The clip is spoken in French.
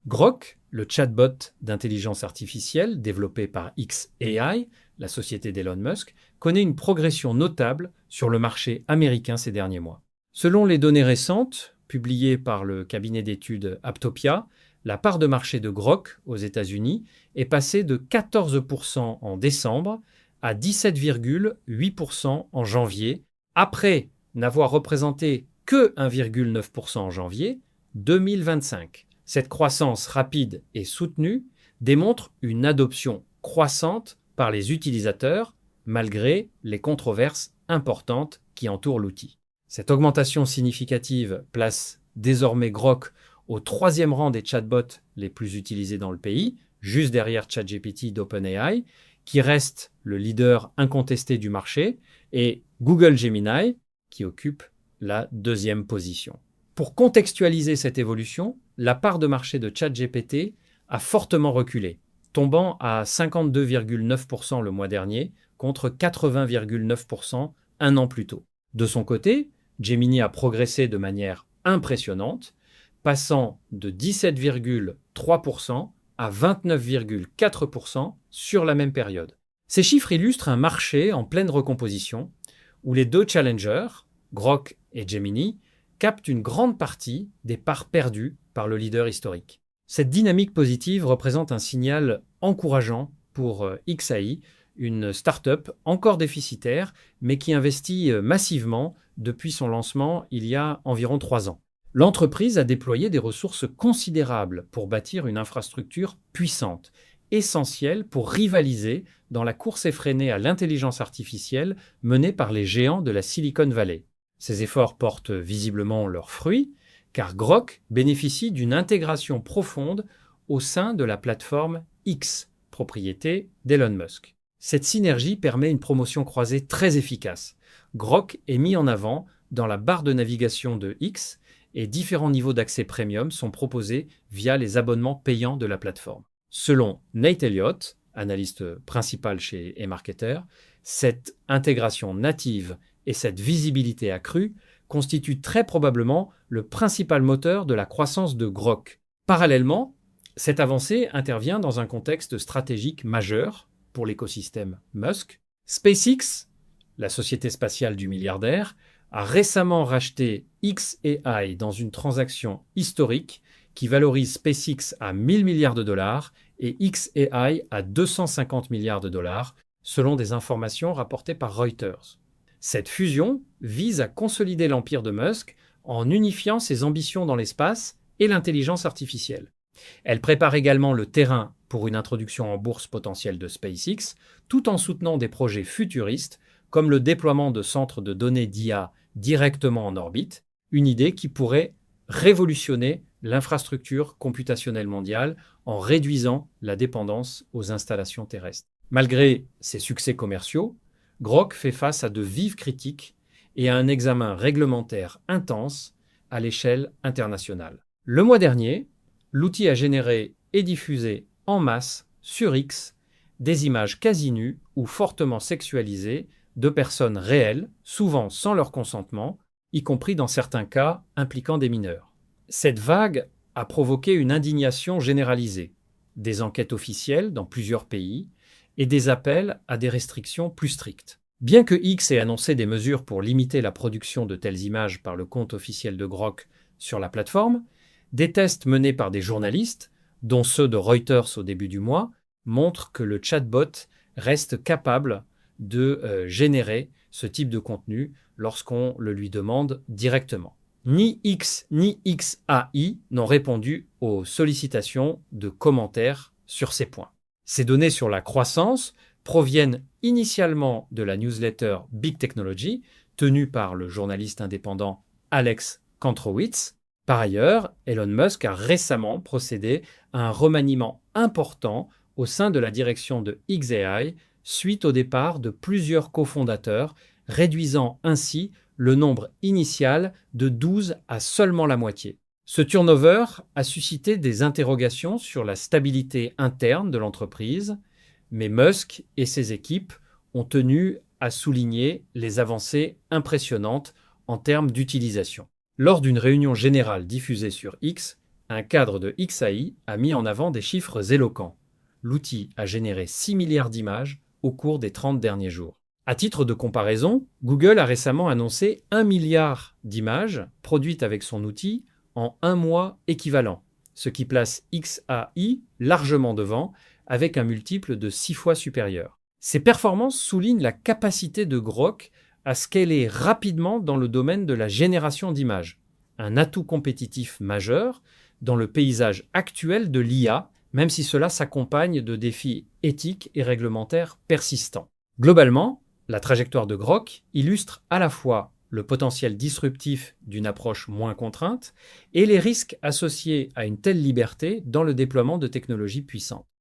Grok, le chatbot d'intelligence artificielle développé par xAI, la société d'Elon Musk, connaît une progression notable sur le marché américain ces derniers mois. Selon les données récentes, publiées par le cabinet d'études Aptopia, la part de marché de Grok aux États-Unis est passée de 14% en décembre à 17,8% en janvier, après n'avoir représenté que 1,9% en janvier 2025. Cette croissance rapide et soutenue démontre une adoption croissante par les utilisateurs, malgré les controverses importantes qui entourent l'outil. Cette augmentation significative place désormais Grok au troisième rang des chatbots les plus utilisés dans le pays, juste derrière ChatGPT d'OpenAI, qui reste le leader incontesté du marché, et Google Gemini, qui occupe la deuxième position. Pour contextualiser cette évolution, la part de marché de ChatGPT a fortement reculé, tombant à 52,9% le mois dernier contre 80,9% un an plus tôt. De son côté, Gemini a progressé de manière impressionnante, passant de 17,3% à 29,4% sur la même période. Ces chiffres illustrent un marché en pleine recomposition où les deux challengers, Grok et Gemini, captent une grande partie des parts perdues par le leader historique. Cette dynamique positive représente un signal encourageant pour xAI, une start-up encore déficitaire, mais qui investit massivement depuis son lancement il y a environ 3 ans. L'entreprise a déployé des ressources considérables pour bâtir une infrastructure puissante, essentielle pour rivaliser dans la course effrénée à l'intelligence artificielle menée par les géants de la Silicon Valley. Ces efforts portent visiblement leurs fruits, car Grok bénéficie d'une intégration profonde au sein de la plateforme X, propriété d'Elon Musk. Cette synergie permet une promotion croisée très efficace. Grok est mis en avant dans la barre de navigation de X et différents niveaux d'accès premium sont proposés via les abonnements payants de la plateforme. Selon Nate Elliott, analyste principal chez eMarketer, cette intégration native et cette visibilité accrue constituent très probablement le principal moteur de la croissance de Grok. Parallèlement, cette avancée intervient dans un contexte stratégique majeur pour l'écosystème Musk. SpaceX, la société spatiale du milliardaire, a récemment racheté xAI dans une transaction historique qui valorise SpaceX à 1000 milliards de dollars et xAI à 250 milliards de dollars, selon des informations rapportées par Reuters. Cette fusion vise à consolider l'empire de Musk en unifiant ses ambitions dans l'espace et l'intelligence artificielle. Elle prépare également le terrain pour une introduction en bourse potentielle de SpaceX, tout en soutenant des projets futuristes comme le déploiement de centres de données d'IA directement en orbite, une idée qui pourrait révolutionner l'infrastructure computationnelle mondiale en réduisant la dépendance aux installations terrestres. Malgré ses succès commerciaux, Grok fait face à de vives critiques et à un examen réglementaire intense à l'échelle internationale. Le mois dernier, l'outil a généré et diffusé en masse sur X des images quasi nues ou fortement sexualisées de personnes réelles, souvent sans leur consentement, y compris dans certains cas impliquant des mineurs. Cette vague a provoqué une indignation généralisée, des enquêtes officielles dans plusieurs pays et des appels à des restrictions plus strictes. Bien que X ait annoncé des mesures pour limiter la production de telles images par le compte officiel de Grok sur la plateforme, des tests menés par des journalistes, dont ceux de Reuters au début du mois, montrent que le chatbot reste capable de générer ce type de contenu lorsqu'on le lui demande directement. Ni X ni xAI n'ont répondu aux sollicitations de commentaires sur ces points. Ces données sur la croissance proviennent initialement de la newsletter Big Technology, tenue par le journaliste indépendant Alex Kantrowitz. Par ailleurs, Elon Musk a récemment procédé à un remaniement important au sein de la direction de xAI suite au départ de plusieurs cofondateurs, réduisant ainsi le nombre initial de 12 à seulement la moitié. Ce turnover a suscité des interrogations sur la stabilité interne de l'entreprise, mais Musk et ses équipes ont tenu à souligner les avancées impressionnantes en termes d'utilisation. Lors d'une réunion générale diffusée sur X, un cadre de XAI a mis en avant des chiffres éloquents. L'outil a généré 6 milliards d'images au cours des 30 derniers jours. À titre de comparaison, Google a récemment annoncé 1 milliard d'images produites avec son outil en un mois équivalent, ce qui place XAI largement devant, avec un multiple de 6 fois supérieur. Ces performances soulignent la capacité de Grok à scaler rapidement dans le domaine de la génération d'images, un atout compétitif majeur dans le paysage actuel de l'IA, même si cela s'accompagne de défis éthiques et réglementaires persistants. Globalement, la trajectoire de Grok illustre à la fois le potentiel disruptif d'une approche moins contrainte et les risques associés à une telle liberté dans le déploiement de technologies puissantes.